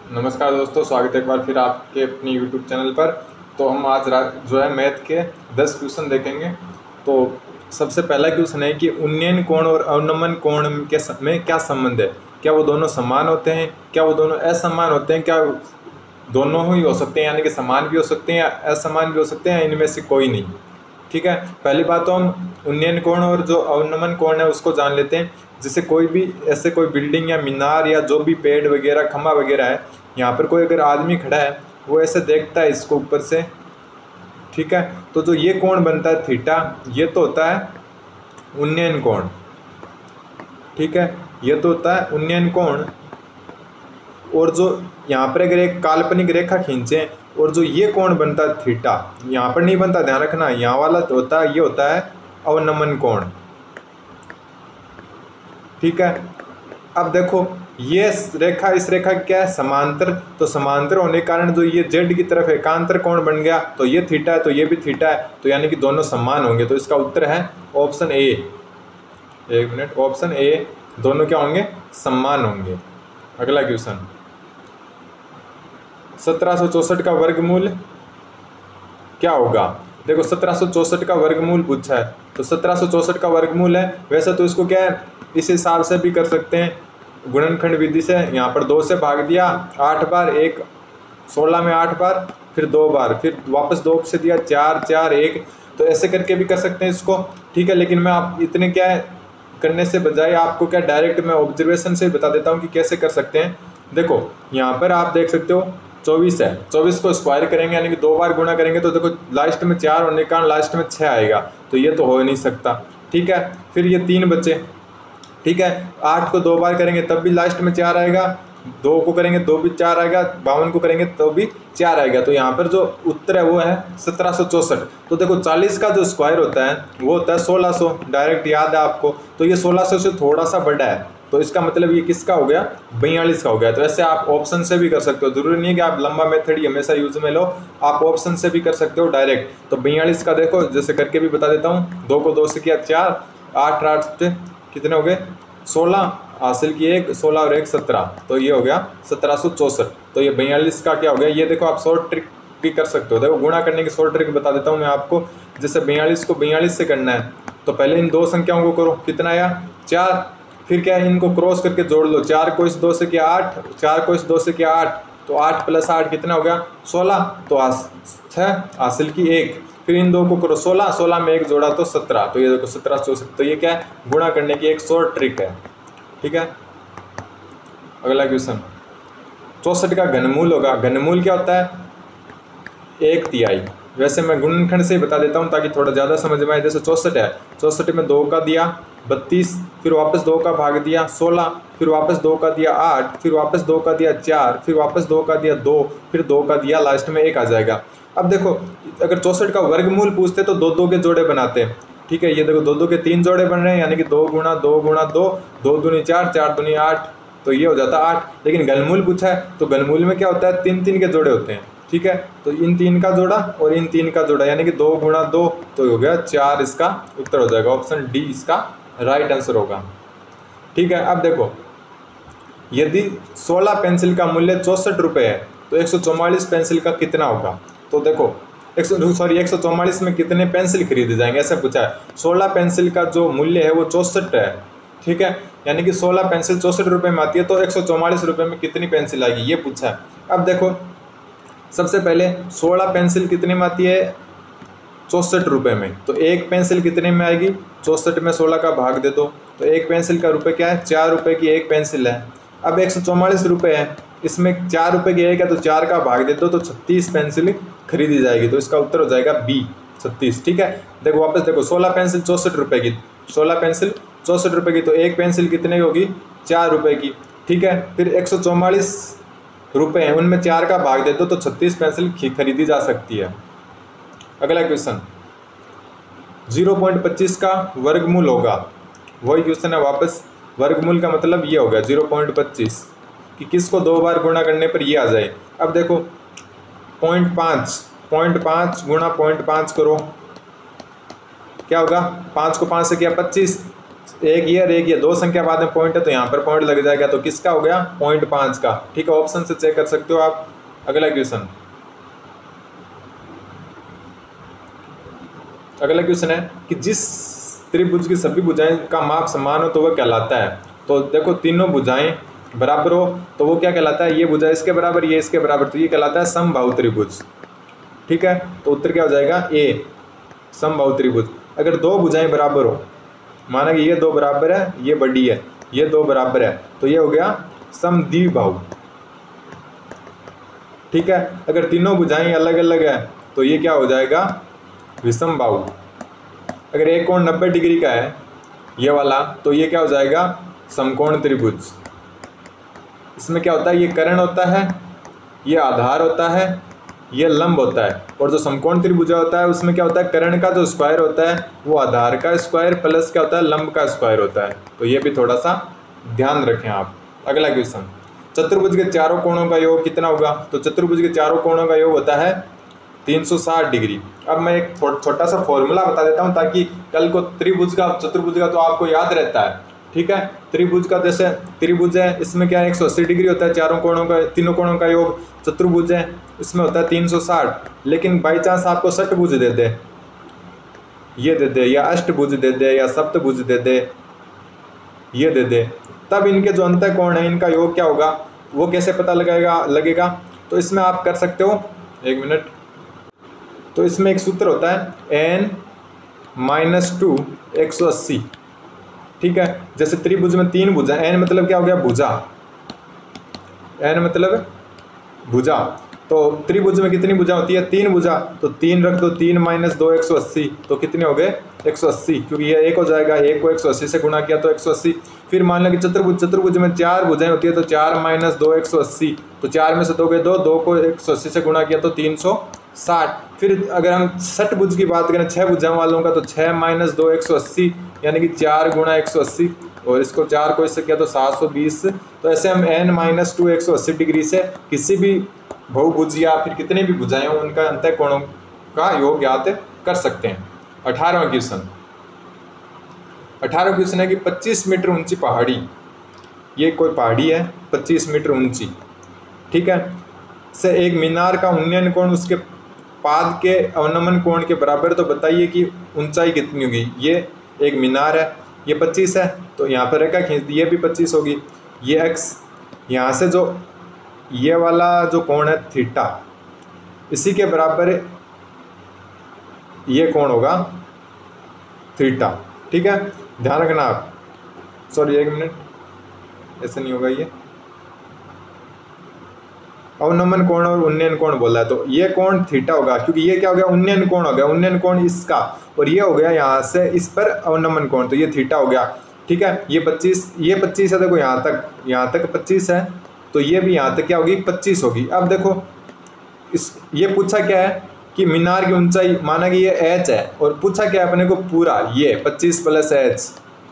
नमस्कार दोस्तों, स्वागत है एक बार फिर आपके अपनी यूट्यूब चैनल पर। तो हम आज जो है मैथ के 10 क्वेश्चन देखेंगे। तो सबसे पहला क्वेश्चन है कि उन्नयन कोण और अवनमन कोण में क्या संबंध है। क्या वो दोनों समान होते हैं, क्या वो दोनों असमान होते हैं, क्या दोनों ही हो सकते हैं, यानी कि समान भी हो सकते हैं या असमान भी हो सकते हैं, इनमें से कोई नहीं। ठीक है, पहली बात तो हम उन्नयन कोण और जो अवनमन कोण है उसको जान लेते हैं। जैसे कोई भी ऐसे कोई बिल्डिंग या मीनार या जो भी पेड़ वगैरह खंभा वगैरह है, यहाँ पर कोई अगर आदमी खड़ा है वो ऐसे देखता है इसको ऊपर से। ठीक है, तो जो ये कोण बनता है थीटा, ये तो होता है उन्नयन कोण। ठीक है, ये तो होता है उन्नयन कोण। और जो यहाँ पर अगर एक काल्पनिक रेखा खींचे और जो ये कोण बनता है थीटा, यहाँ पर नहीं बनता, ध्यान रखना, यहाँ वाला तो होता है, ये होता है अवनमन कोण। ठीक है, अब देखो ये रेखा इस रेखा क्या है, समांतर। तो समांतर होने के कारण जो ये जेड की तरफ एकांतर कोण बन गया, तो ये थीटा है तो ये भी थीटा है, तो यानी कि दोनों समान होंगे। तो इसका उत्तर है ऑप्शन ए। एक मिनट, ऑप्शन ए, दोनों क्या होंगे, समान होंगे। अगला क्वेश्चन, 1764 का वर्गमूल क्या होगा। देखो 1764 का वर्गमूल पूछा है, तो 1764 का वर्गमूल है। वैसे तो इसको क्या है, इस हिसाब से भी कर सकते हैं, गुणनखंड विधि से। यहाँ पर 2 से भाग दिया 8 बार, 16 में 8 बार, फिर 2 बार, फिर वापस 2 से दिया 4 4 1, तो ऐसे करके भी कर सकते हैं इसको। ठीक है, लेकिन मैं आप इतने क्या है करने से बजाय आपको क्या डायरेक्ट मैं ऑब्जर्वेशन से बता देता हूँ कि कैसे कर सकते हैं। देखो यहाँ पर आप देख सकते हो 24 है, 24 को स्क्वायर करेंगे यानी कि 2 बार गुणा करेंगे, तो देखो लास्ट में 4 होने के कारण लास्ट में 6 आएगा, तो ये तो हो नहीं सकता। ठीक है, फिर ये 3 बचे। ठीक है, 8 को 2 बार करेंगे तब भी लास्ट में 4 आएगा, 2 को करेंगे तो भी 4 आएगा, 52 को करेंगे तो भी 4 आएगा। तो यहाँ पर जो उत्तर है वो है 1764। तो देखो 40 का जो स्क्वायर होता है वो होता है 1600, डायरेक्ट याद है आपको। तो ये 1600 से थोड़ा सा बड़ा है, तो इसका मतलब ये किसका हो गया, 42 का हो गया। तो ऐसे आप ऑप्शन से भी कर सकते हो, जरूरी नहीं है कि आप लंबा मेथड ही हमेशा यूज में लो, आप ऑप्शन से भी कर सकते हो डायरेक्ट। तो 42 का देखो जैसे करके भी बता देता हूँ, 2 को 2 से किया 4, 8 8 कितने हो गए 16, हासिल की 1, 16 और 1 17, तो ये हो गया 1764। तो ये 42 का क्या हो गया, ये देखो आप शॉर्ट ट्रिक भी कर सकते हो। देखो गुणा करने की शॉर्ट ट्रिक बता देता हूँ मैं आपको। जैसे 42 को 42 से करना है, तो पहले इन 2 संख्याओं को करो, कितना आया 4, फिर क्या है इनको क्रॉस करके जोड़ लो, 4 को इस 2 से किया 8, 4 को इस 2 से किया 8, तो 8 + 8 कितना हो गया 16, तो 6 हासिल की 1, फिर इन 2 को करो 16, 16 में 1 जोड़ा तो 17, तो ये देखो 1764। तो ये क्या है, गुणा करने की एक शॉर्ट ट्रिक है। ठीक है, अगला क्वेश्चन, 64 का घनमूल होगा। घनमूल क्या होता है, 1/3। वैसे मैं गुणनखंड से बता देता हूँ ताकि थोड़ा ज़्यादा समझ में आए। जैसे 64 है, 64 में 2 का दिया 32, फिर वापस 2 का भाग दिया 16, फिर वापस 2 का दिया 8, फिर वापस 2 का दिया 4, फिर वापस 2 का दिया 2, फिर 2 का दिया, लास्ट में 1 आ जाएगा। अब देखो अगर 64 का वर्गमूल पूछते तो 2 2 के जोड़े बनाते हैं। ठीक है, ये देखो 2 2 के 3 जोड़े बन रहे हैं, यानी कि 2 गुणा 2 गुणा 2, 2 दूनी 4, 4 दूनी 8, तो ये हो जाता 8। लेकिन घनमूल पूछा है तो घनमूल में क्या होता है, 3 3 के जोड़े होते हैं। ठीक है, तो इन 3 का जोड़ा और इन 3 का जोड़ा, यानी कि 2 गुणा 2, तो हो गया 4। इसका उत्तर हो जाएगा ऑप्शन डी, इसका राइट आंसर होगा। ठीक है, अब देखो यदि 16 पेंसिल का मूल्य 64 रुपये है तो 144 पेंसिल का कितना होगा। तो देखो 144 में कितने पेंसिल खरीदे जाएंगे, ऐसा पूछा है। 16 पेंसिल का जो मूल्य है वो 64 है। ठीक है, यानी कि 16 पेंसिल 64 रुपये में आती है, तो 144 रुपये में कितनी पेंसिल आएगी ये पूछा है। अब देखो सबसे पहले 16 पेंसिल कितने में आती है, 64 रुपये में, तो एक पेंसिल कितने में आएगी, 64 में 16 का भाग दे दो, तो एक पेंसिल का रुपये क्या है, 4 रुपये की एक पेंसिल है। अब 144 रुपये है, इसमें 4 रुपये की एक है, तो 4 का भाग दे दो, तो 36 पेंसिल खरीदी जाएगी। तो इसका उत्तर हो जाएगा बी, 36। ठीक है, देखो वापस देखो 16 पेंसिल 64 रुपये की, 16 पेंसिल 64 रुपये की, तो एक पेंसिल कितने की होगी, 4 रुपये की। ठीक है, फिर 144 रुपये हैं, उनमें 4 का भाग दे दो, तो 36 पेंसिल खरीदी जा सकती है। अगला क्वेश्चन, 0.25 का वर्गमूल होगा। वही क्वेश्चन है वापस, वर्गमूल का मतलब ये होगा 0.25 कि किसको 2 बार गुणा करने पर ये आ जाए। अब देखो 0.5 गुणा 0.5 करो, क्या होगा, 5 को 5 से किया 25, एक ये और एक ये, दो संख्या बाद में पॉइंट है तो यहाँ पर पॉइंट लग जाएगा, तो किसका हो गया 0.5 का। ठीक है, ऑप्शन से चेक कर सकते हो आप। अगला क्वेश्चन, अगला क्वेश्चन है कि जिस त्रिभुज की सभी भुजाएं का माप समान हो तो वह कहलाता है। तो देखो तीनों भुजाएं बराबर हो तो वो क्या कहलाता है, ये भुजा इसके बराबर ये इसके बराबर, तो ये कहलाता है समबाहु त्रिभुज। ठीक है, तो उत्तर क्या हो जाएगा ए, समबाहु त्रिभुज। अगर दो भुजाएं बराबर हो, माना कि ये दो बराबर है, ये बड़ी है, ये दो बराबर है, तो ये हो गया समद्विबाहु। ठीक है, अगर तीनों भुजाएं अलग अलग है तो ये क्या हो जाएगा विषमबाहु। अगर एक कोण 90 डिग्री का है ये वाला, तो ये क्या हो जाएगा समकोण त्रिभुज। इसमें क्या होता है, ये कर्ण होता है, ये आधार होता है, ये लंब होता है। और जो समकोण त्रिभुज होता है उसमें क्या होता है, कर्ण का जो स्क्वायर होता है वो आधार का स्क्वायर प्लस क्या होता है लंब का स्क्वायर होता है। तो ये भी थोड़ा सा ध्यान रखें आप। अगला क्वेश्चन, चतुर्भुज के चारों कोणों का योग कितना होगा। तो चतुर्भुज के चारों कोणों का योग होता है 360 डिग्री। अब मैं एक छोटा सा फॉर्मूला बता देता हूँ ताकि कल को त्रिभुज का चतुर्भुज का तो आपको याद रहता है। ठीक है, त्रिभुज का जैसे त्रिभुज है इसमें क्या है 180 डिग्री होता है, चारों कोणों का तीनों कोणों का योग। चतुर्भुज है इसमें होता है 360, लेकिन बाई चांस आपको षटभुज दे दे, ये दे दे, या अष्टभुज दे दे, या सप्तभुज दे दे, ये दे दे, तब इनके जो अंतः कोण है इनका योग क्या होगा वो कैसे पता लगेगा। तो इसमें आप कर सकते हो, एक मिनट, तो इसमें एक सूत्र होता है n-2 180। ठीक है, जैसे त्रिभुज में तीन भुजा, n मतलब क्या हो गया भुजा, n मतलब भुजा, तो त्रिभुज में कितनी भुजा होती है, तीन भुजा, तो तीन रख दो, 3 - 2 180, तो कितने हो गए 180, क्योंकि ये एक हो जाएगा, एक को 180 से गुणा किया तो 180। फिर मान लो कि चतुर्भुज में चार भुजाएं होती है, तो 4 - 2 180, तो 4 में से 2 गए 2, 2 को 180 से गुणा किया तो 360। फिर अगर हम षटभुज की बात करें, 6 भुजाओं वालों का, तो 6 - 2 180, यानी कि 4 × 180, और इसको 4 को इससे किया तो 720। तो ऐसे हम n-2 180 डिग्री से किसी भी बहुभुज या फिर कितने भी भुजाएं हों उनका अंतः कोणों का योग ज्ञात कर सकते हैं। 18वां क्वेश्चन है कि 25 मीटर ऊंची पहाड़ी, ये कोई पहाड़ी है 25 मीटर ऊंची, ठीक है, से एक मीनार का उन्नयन कोण उसके पाद के अवनमन कोण के बराबर, तो बताइए कि ऊंचाई कितनी होगी। ये एक मीनार है, ये 25 है, तो यहाँ पर रेखा खींच दी, ये भी 25 होगी, ये x, यहाँ से जो ये वाला जो कोण है थीटा, इसी के बराबर ये कोण होगा थीटा। ठीक है, ध्यान रखना आप, सॉरी एक मिनट, ऐसे नहीं होगा, ये अवनमन कोण और उन्नयन कोण बोला है, तो ये कोण थीटा होगा, क्योंकि ये क्या हो गया उन्नयन कोण हो गया, उन्नयन कोण इसका, और ये हो गया यहाँ से इस पर अवनमन कोण, तो ये थीटा हो गया। ठीक है, ये 25 है, देखो यहाँ तक 25 है, तो ये भी यहाँ तक क्या होगी 25 होगी। अब देखो ये पूछा क्या है कि मीनार की ऊंचाई, माना कि ये h है, और पूछा क्या है अपने को पूरा ये 25 + h,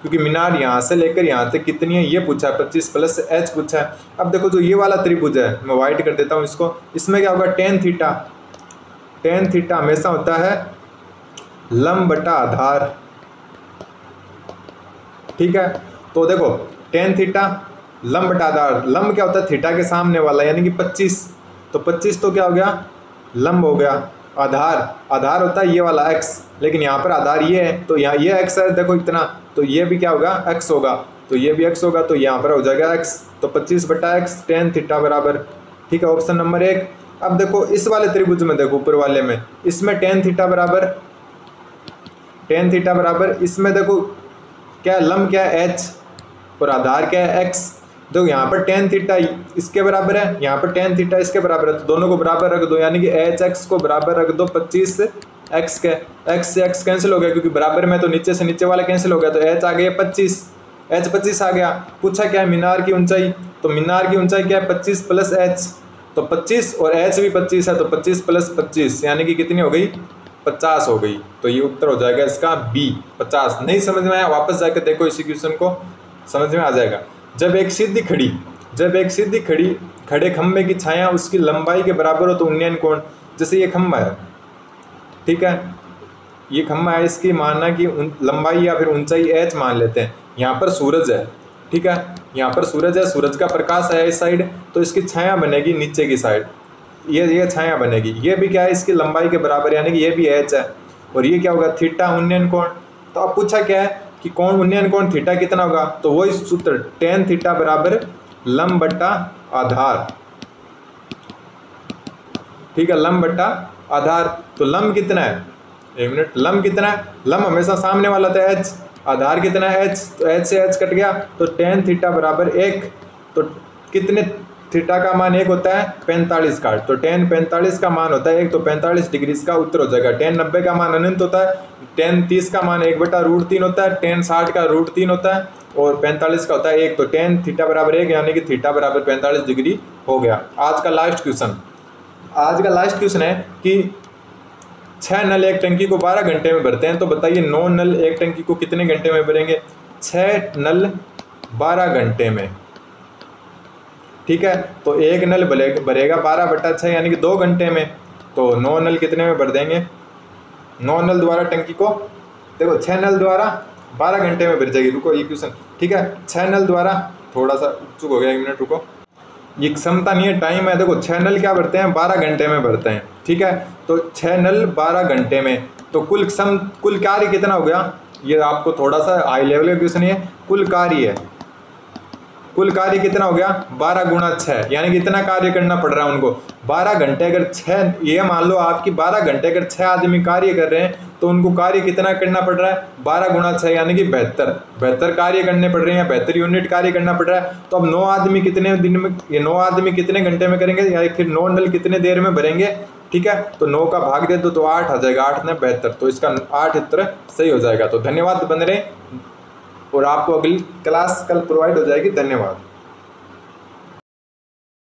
क्योंकि मीनार यहाँ से लेकर यहाँ तक कितनी है ये पूछा है, 25 + h पूछा है। अब देखो जो ये वाला त्रिभुज है, मैं वाइट कर देता हूँ इसको, इसमें क्या होगा tan थीटा, tan थीटा हमेशा होता है लंब बटा आधार। ठीक है, तो देखो tan थीटा लंब बटा आधार, लंब क्या होता है थीटा के सामने वाला, यानी कि 25, तो 25 तो क्या हो गया लंब हो गया, आधार होता है ये वाला x, लेकिन यहाँ पर आधार ये है, तो यहाँ ये x है देखो इतना, तो ये भी क्या होगा x होगा, तो ये भी x होगा, तो यहाँ पर हो जाएगा x, तो 25/x tan थीटा बराबर। ठीक है, ऑप्शन नंबर 1। अब देखो इस वाले त्रिभुज में, देखो ऊपर वाले में, इसमें tan थीटा बराबर, इसमें देखो क्या लंब क्या है h, और आधार क्या है x। देखो यहाँ पर tan थीटा इसके बराबर है, यहाँ पर tan थीटा इसके बराबर है, तो दोनों को बराबर रख दो, यानी कि hx को बराबर रख दो 25x के, x से x कैंसिल हो गया, क्योंकि बराबर में तो नीचे से नीचे वाला कैंसिल हो गया, तो h आ गया 25, h 25 आ गया। पूछा क्या है मीनार की ऊंचाई, तो मीनार की ऊंचाई क्या है 25 + h, तो 25 और h भी 25 है, तो 25 + 25 यानी कि कितनी हो गई 50 हो गई। तो ये उत्तर हो जाएगा इसका B 50। नहीं समझ में आया वापस जाकर देखो इसी क्वेश्चन को, समझ में आ जाएगा। जब एक सीधी खड़ी खड़े खंभे की छाया उसकी लंबाई के बराबर हो तो उन्नयन कोण, जैसे ये खंभा है, ठीक है, ये खंभा है, इसकी मानना कि लंबाई या फिर ऊंचाई h मान लेते हैं, यहाँ पर सूरज है, ठीक है, यहाँ पर सूरज है, सूरज का प्रकाश है इस साइड, तो इसकी छाया बनेगी नीचे की साइड, ये छाया बनेगी। ये भी क्या है, इसकी लंबाई के बराबर, यानी कि ये भी एच है। और ये क्या होगा, थीटा उन्नयन कोण। तो अब पूछा क्या है कि कोण उन्नयन कोण थीटा कितना होगा, तो वही सूत्र tan थीटा बराबर लंब बट्टा आधार, ठीक है, लंब बट्टा आधार। तो लंब कितना है, एक मिनट, लंब कितना है, लंब हमेशा सामने वाला था h, आधार कितना है h, तो h से h कट गया, तो tan थीटा बराबर 1। तो कितने, थीटा का मान 1 होता है 45 का, तो tan 45 का मान होता है 1, तो 45 डिग्री का उत्तर हो जाएगा। tan 90 का मान अनंत होता है, tan 30 का मान 1/√3 होता है, tan 60 का √3 होता है, और 45 का होता है 1। तो tan थीटा बराबर 1, यानी कि थीटा बराबर 45 डिग्री हो गया। आज का लास्ट क्वेश्चन है कि 6 नल एक टंकी को 12 घंटे में भरते हैं, तो बताइए 9 नल एक टंकी को कितने घंटे में भरेंगे। 6 नल 12 घंटे में, ठीक है, तो एक नल भरेगा 12/6 यानी कि 2 घंटे में, तो 9 नल कितने में भर देंगे। 9 नल द्वारा टंकी को, देखो 6 नल द्वारा 12 घंटे में भर जाएगी। रुको ये क्वेश्चन, ठीक है, 6 नल द्वारा, थोड़ा सा चुक हो गया, 1 मिनट रुको, ये क्षमता नहीं है, टाइम है। देखो 6 नल क्या भरते हैं, 12 घंटे में भरते हैं, ठीक है, तो 6 नल 12 घंटे में, तो कुल कार्य कितना हो गया। ये आपको थोड़ा सा हाई लेवल का क्वेश्चन है, कुल कार्य कितना हो गया 12 × 6, यानी कि इतना कार्य करना पड़ रहा है उनको 12 घंटे। अगर 6, ये मान लो आपकी 12 घंटे अगर 6 आदमी कार्य कर रहे हैं, तो उनको कार्य कितना करना पड़ रहा है 12 × 6, यानी कि 72 कार्य करने पड़ रहे हैं, या 72 यूनिट कार्य करना पड़ रहा है। तो अब 9 आदमी कितने दिन में, ये 9 आदमी कितने घंटे में करेंगे, या फिर 9 नल कितने देर में भरेंगे, ठीक है, तो 9 का भाग दे दो तो 8 आ जाएगा, 8 ने 72, तो इसका 8 उत्तर सही हो जाएगा। तो धन्यवाद, बन रहे, और आपको अगली क्लास कल प्रोवाइड हो जाएगी। धन्यवाद।